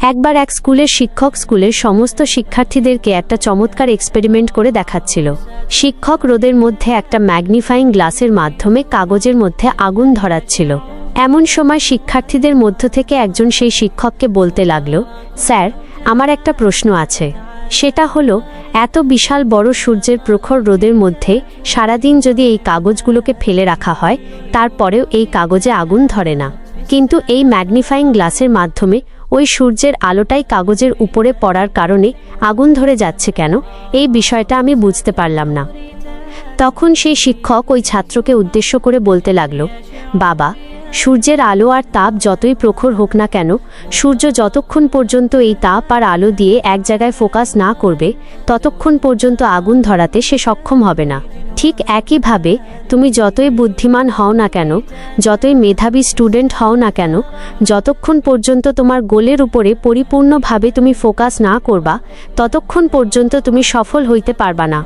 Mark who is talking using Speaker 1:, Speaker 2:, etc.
Speaker 1: একবার এক স্কুলের শিক্ষক স্কুলের সমস্ত শিক্ষার্থীদেরকে একটা চমৎকার এক্সপেরিমেন্ট করে দেখাচ্ছিল। শিক্ষক রোদের মধ্যে একটা ম্যাগনিফাইং গ্লাসের মাধ্যমে কাগজের মধ্যে আগুন ধরাচ্ছিল। এমন সময় শিক্ষার্থীদের মধ্য থেকে একজন সেই শিক্ষককে বলতে লাগলো, স্যার, আমার একটা প্রশ্ন আছে। সেটা হলো, এত বিশাল বড় সূর্যের প্রখর রোদের মধ্যে সারাদিন যদি এই কাগজগুলোকে ফেলে রাখা হয়, তারপরেও এই কাগজে আগুন ধরে না, কিন্তু এই ম্যাগনিফাইং গ্লাসের মাধ্যমে ওই সূর্যের আলোটাই কাগজের উপরে পড়ার কারণে আগুন ধরে যাচ্ছে কেন? এই বিষয়টা আমি বুঝতে পারলাম না। তখন সেই শিক্ষক ওই ছাত্রকে উদ্দেশ্য করে বলতে লাগলো, বাবা, সূর্যের আলো আর তাপ যতই প্রখর হোক না কেন, সূর্য যতক্ষণ পর্যন্ত এই তাপ আর আলো দিয়ে এক জায়গায় ফোকাস না করবে, ততক্ষণ পর্যন্ত আগুন ধরাতে সে সক্ষম হবে না। ঠিক একইভাবে তুমি যতই বুদ্ধিমান হও না কেন, যতই মেধাবী স্টুডেন্ট হও না কেন, যতক্ষণ পর্যন্ত তোমার গোলের উপরে পরিপূর্ণভাবে তুমি ফোকাস না করবা, ততক্ষণ পর্যন্ত তুমি সফল হইতে পারবা না।